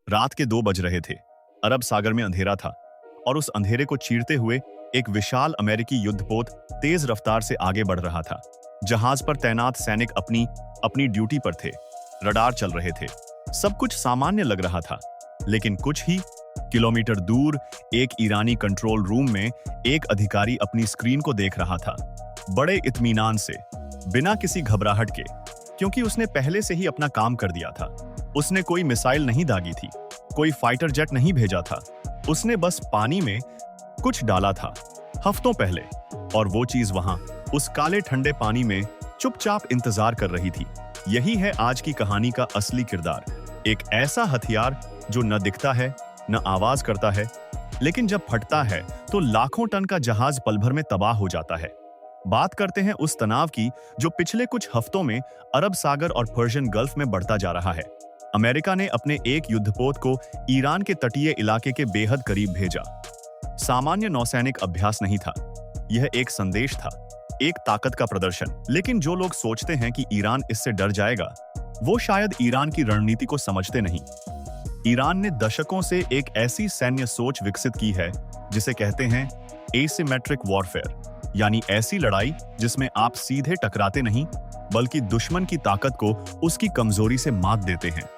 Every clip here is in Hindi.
रात के 2 बज रहे थे। अरब सागर में अंधेरा था और उस अंधेरे को चीरते हुए एक विशाल अमेरिकी युद्धपोत तेज रफ्तार से आगे बढ़ रहा था। जहाज पर तैनात सैनिक अपनी अपनी ड्यूटी पर थे। रडार चल रहे थे। सब कुछ सामान्य लग रहा था, लेकिन कुछ ही किलोमीटर दूर एक ईरानी कंट्रोल रूम में एक अधिकारी अपनी स्क्रीन को देख रहा था, बड़े इत्मीनान से, बिना किसी घबराहट के, क्योंकि उसने पहले से ही अपना काम कर दिया था। उसने कोई मिसाइल नहीं दागी थी, कोई फाइटर जेट नहीं भेजा था। उसने बस पानी में कुछ डाला था हफ्तों पहले, और वो चीज वहां उस काले ठंडे पानी में चुपचाप इंतजार कर रही थी। यही है आज की कहानी का असली किरदार। एक ऐसा हथियार जो न दिखता है, न आवाज करता है, लेकिन जब फटता है तो लाखों टन का जहाज पल भर में तबाह हो जाता है। बात करते हैं उस तनाव की जो पिछले कुछ हफ्तों में अरब सागर और पर्शियन गल्फ में बढ़ता जा रहा है। अमेरिका ने अपने एक युद्धपोत को ईरान के तटीय इलाके के बेहद करीब भेजा। सामान्य नौसैनिक अभ्यास नहीं था, यह एक संदेश था, एक ताकत का प्रदर्शन। लेकिन जो लोग सोचते हैं कि ईरान इससे डर जाएगा, वो शायद ईरान की रणनीति को समझते नहीं। ईरान ने दशकों से एक ऐसी सैन्य सोच विकसित की है जिसे कहते हैं एसिमेट्रिक वॉरफेयर, यानी ऐसी लड़ाई जिसमें आप सीधे टकराते नहीं, बल्कि दुश्मन की ताकत को उसकी कमजोरी से मात देते हैं।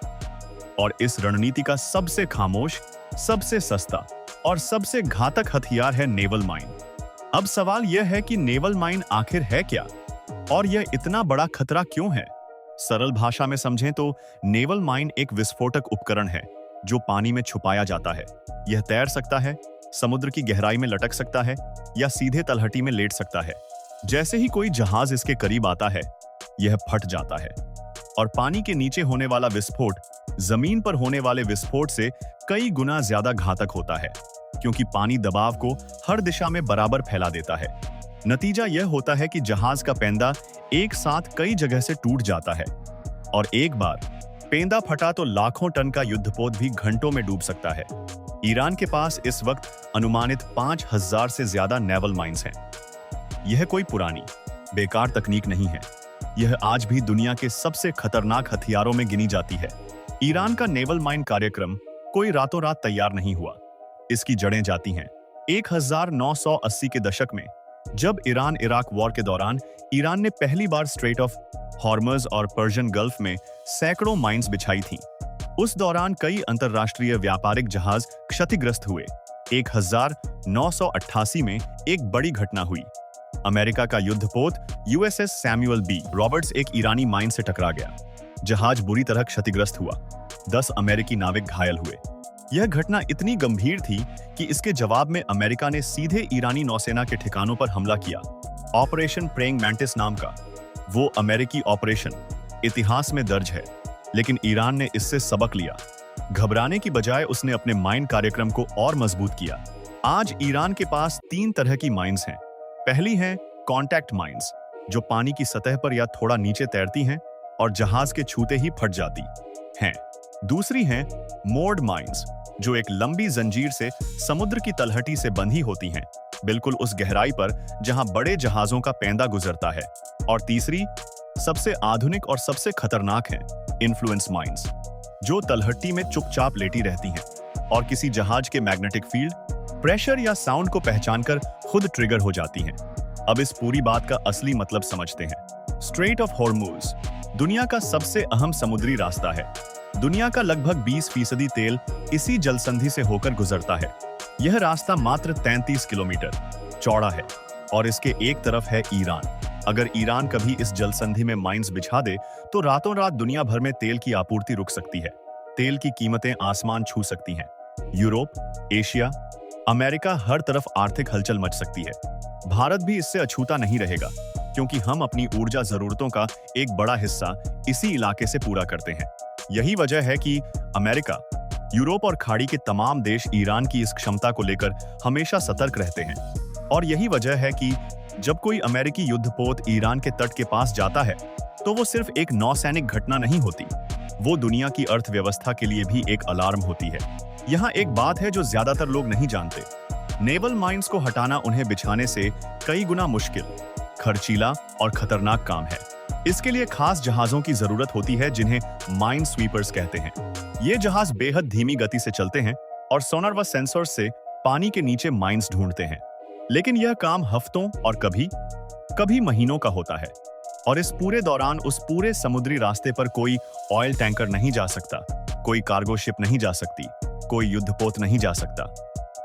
और इस रणनीति का सबसे खामोश, सबसे सस्ता और सबसे घातक हथियार है नेवल माइन। अब सवाल यह है कि नेवल माइन आखिर है क्या, और यह इतना बड़ा खतरा क्यों है? सरल भाषा में समझें तो नेवल माइन एक विस्फोटक उपकरण है जो पानी में छुपाया जाता है। यह तैर सकता है, समुद्र की गहराई में लटक सकता है, या सीधे तलहटी में लेट सकता है। जैसे ही कोई जहाज इसके करीब आता है, यह फट जाता है। और पानी के नीचे होने वाला विस्फोट जमीन पर होने वाले विस्फोट से कई गुना ज्यादा घातक होता है, क्योंकि पानी दबाव को हर दिशा में बराबर फैला देता है। नतीजा यह होता है कि जहाज का पेंदा एक साथ कई जगह से टूट जाता है, और एक बार पेंदा फटा तो लाखों टन का युद्धपोत भी घंटों में डूब सकता है। ईरान के पास इस वक्त अनुमानित 5000 से ज्यादा नेवल माइंस हैं। यह कोई पुरानी, बेकार तकनीक नहीं है। यह आज भी दुनिया के सबसे खतरनाक हथियारों में गिनी जाती है। ईरान का नेवल माइन कार्यक्रम कोई रातों रात तैयार नहीं हुआ। इसकी जड़ें जाती हैं 1980 के दशक में, जब ईरान इराक वॉर के दौरान ईरान ने पहली बार स्ट्रेट ऑफ हॉर्मज और पर्शियन गल्फ में सैकड़ों माइंस बिछाई थीं। उस दौरान कई अंतरराष्ट्रीय व्यापारिक जहाज क्षतिग्रस्त हुए। 1988 में एक बड़ी घटना हुई। अमेरिका का युद्धपोत यूएसएस सैमुअल बी रॉबर्ट्स एक ईरानी माइन से टकरा गया। जहाज बुरी तरह क्षतिग्रस्त हुआ। 10 अमेरिकी नाविक घायल हुए। यह घटना इतनी गंभीर थी कि इसके जवाब में अमेरिका ने सीधे ईरानी नौसेना के ठिकानों पर हमला किया। ऑपरेशन प्रेइंग मैंटिस नाम का वो अमेरिकी ऑपरेशन इतिहास में दर्ज है, लेकिन ईरान ने इससे सबक लिया। घबराने की बजाय उसने अपने माइन कार्यक्रम को और मजबूत किया। आज ईरान के पास 3 तरह की माइंस हैं। पहली है कॉन्टैक्ट माइंस, जो पानी की सतह पर या थोड़ा नीचे तैरती हैं और जहाज के छूते ही फट जाती हैं। दूसरी है मोर्ड माइंस, जो एक लंबी जंजीर से समुद्र की तलहटी से बंधी होती हैं, बिल्कुल उस गहराई पर जहां बड़े जहाजों का पेंदा गुजरता है। और तीसरी, सबसे आधुनिक और सबसे खतरनाक है इन्फ्लुएंस माइंस, जो तलहटी में चुपचाप लेटी रहती हैं और किसी जहाज के मैग्नेटिक फील्ड, प्रेशर या साउंड को पहचानकर खुद ट्रिगर हो जाती हैं। अब इस पूरी बात का असली मतलब समझते हैं। स्ट्रेट ऑफ हॉर्मुज दुनिया का सबसे अहम समुद्री रास्ता है। दुनिया का लगभग 20% तेल इसी जलसंधि से होकर गुजरता है। यह रास्ता मात्र 33 किलोमीटर चौड़ा है और इसके एक तरफ है ईरान। अगर ईरान कभी इस जलसंधि में माइंस बिछा दे तो रातों रात दुनिया भर में तेल की आपूर्ति रुक सकती है। तेल की कीमतें आसमान छू सकती हैं। यूरोप, एशिया, अमेरिका, हर तरफ आर्थिक हलचल मच सकती है। भारत भी इससे अछूता नहीं रहेगा, क्योंकि हम अपनी ऊर्जा जरूरतों का एक बड़ा हिस्सा इसी इलाके से पूरा करते हैं। यही वजह है कि अमेरिका, यूरोप और खाड़ी के तमाम देश ईरान की इस क्षमता को लेकर हमेशा सतर्क रहते हैं। और यही वजह है कि जब कोई अमेरिकी युद्धपोत ईरान के तट के पास जाता है तो वो सिर्फ एक नौसैनिक घटना नहीं होती, वो दुनिया की अर्थव्यवस्था के लिए भी एक अलार्म होती है। यहाँ एक बात है जो ज्यादातर लोग नहीं जानते। नेवल माइंस को हटाना उन्हें बिछाने से कई गुना मुश्किल, खर्चीला और खतरनाक काम है। इसके लिए खास जहाजों की जरूरत होती है जिन्हें माइन स्वीपर्स कहते हैं। ये जहाज बेहद धीमी गति से चलते हैं और सोनार व सेंसर से पानी के नीचे माइंस ढूंढते हैं। लेकिन यह काम हफ्तों और कभी महीनों का होता है और इस पूरे दौरान उस पूरे समुद्री रास्ते पर कोई ऑयल टैंकर नहीं जा सकता, कोई कार्गो शिप नहीं जा सकती, कोई युद्धपोत नहीं जा सकता।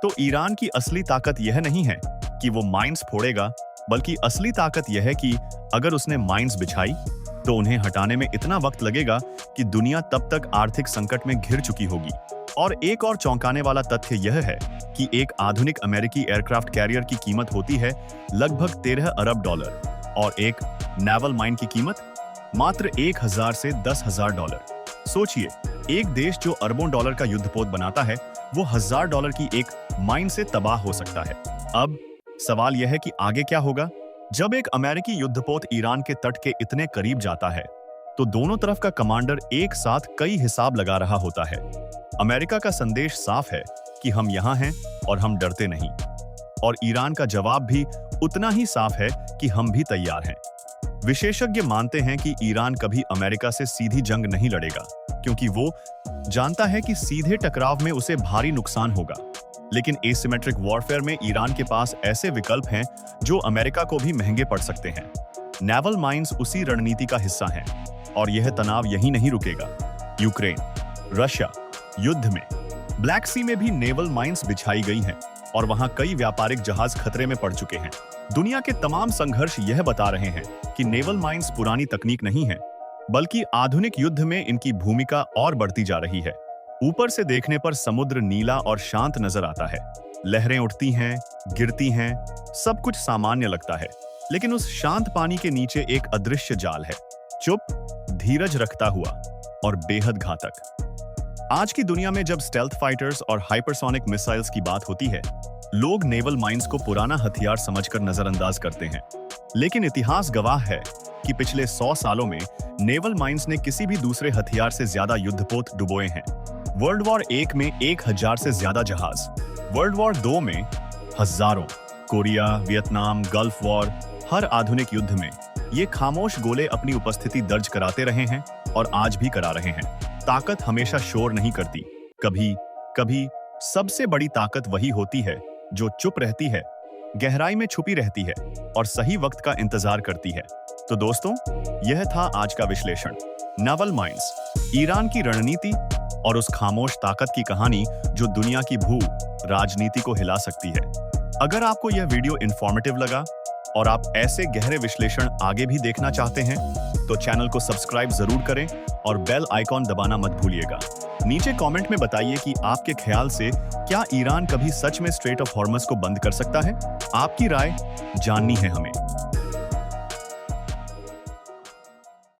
तो ईरान की असली ताकत यह नहीं है कि वो माइंस फोड़ेगा, बल्कि असली ताकत यह है कि अगर उसने माइंस बिछाई तो उन्हें हटाने में इतना वक्त लगेगा कि दुनिया तब तक आर्थिक संकट में घिर चुकी होगी। और एक और चौंकाने वाला तथ्य यह है कि एक आधुनिक अमेरिकी एयरक्राफ्ट कैरियर की कीमत होती है लगभग 13 अरब डॉलर और एक नेवल माइन की कीमत मात्र 1000 से 10,000 डॉलर। सोचिए, एक देश जो अरबों डॉलर का युद्धपोत बनाता है वो $1000 की एक माइन से तबाह हो सकता है। अब सवाल यह है कि आगे क्या होगा? जब एक अमेरिकी युद्धपोत ईरान के तट के इतने करीब जाता है तो दोनों तरफ का कमांडर एक साथ कई हिसाब लगा रहा होता है। अमेरिका का संदेश साफ है कि हम यहां हैं और हम डरते नहीं, और ईरान का जवाब भी उतना ही साफ है कि हम भी तैयार हैं। विशेषज्ञ मानते हैं कि ईरान कभी अमेरिका से सीधी जंग नहीं लड़ेगा, क्योंकि वो जानता है कि सीधे टकराव में उसे भारी नुकसान होगा। लेकिन एसिमेट्रिक वॉरफेयर में ईरान के पास ऐसे विकल्प हैं जो अमेरिका को भी महंगे पड़ सकते हैं। नेवल माइंस उसी रणनीति का हिस्सा हैं, और यह तनाव यहीं नहीं रुकेगा। यूक्रेन, रशिया युद्ध में ब्लैक सी में भी नेवल माइंस बिछाई गई हैं और वहां कई व्यापारिक जहाज खतरे में पड़ चुके हैं। दुनिया के तमाम संघर्ष यह बता रहे हैं कि नेवल माइंस पुरानी तकनीक नहीं है, बल्कि आधुनिक युद्ध में इनकी भूमिका और बढ़ती जा रही है। ऊपर से देखने पर समुद्र नीला और शांत नजर आता है। लहरें उठती हैं, गिरती हैं, सब कुछ सामान्य लगता है। लेकिन उस शांत पानी के नीचे एक अदृश्य जाल है, चुप, धीरज रखता हुआ और बेहद घातक। आज की दुनिया में जब स्टेल्थ फाइटर्स और हाइपरसोनिक मिसाइल्स की बात होती है, लोग नेवल माइंस को पुराना हथियार समझकर नजरअंदाज करते हैं। लेकिन इतिहास गवाह है कि पिछले 100 सालों में नेवल माइंस ने किसी भी दूसरे हथियार से ज्यादा युद्धपोत डुबोए हैं। वर्ल्ड वॉर 1 में 1000 से ज्यादा जहाज, वर्ल्ड वॉर 2 में हजारों, कोरिया, वियतनाम, गल्फ वॉर, हर आधुनिक युद्ध में ये खामोश गोले अपनी उपस्थिति दर्ज कराते रहे हैं और आज भी करा रहे हैं। ताकत हमेशा शोर नहीं करती, कभी सबसे बड़ी ताकत वही होती है जो चुप रहती है, गहराई में छुपी रहती है और सही वक्त का इंतजार करती है। तो दोस्तों, यह था आज का विश्लेषण। नेवल माइंस, ईरान की रणनीति और उस खामोश ताकत की कहानी जो दुनिया की भू राजनीति को हिला सकती है। अगर आपको यह वीडियो इंफॉर्मेटिव लगा और आप ऐसे गहरे विश्लेषण आगे भी देखना चाहते हैं तो चैनल को सब्सक्राइब जरूर करें और बेल आइकॉन दबाना मत भूलिएगा। नीचे कमेंट में बताइए कि आपके ख्याल से क्या ईरान कभी सच में स्ट्रेट ऑफ हॉर्मस को बंद कर सकता है? आपकी राय जाननी है हमें।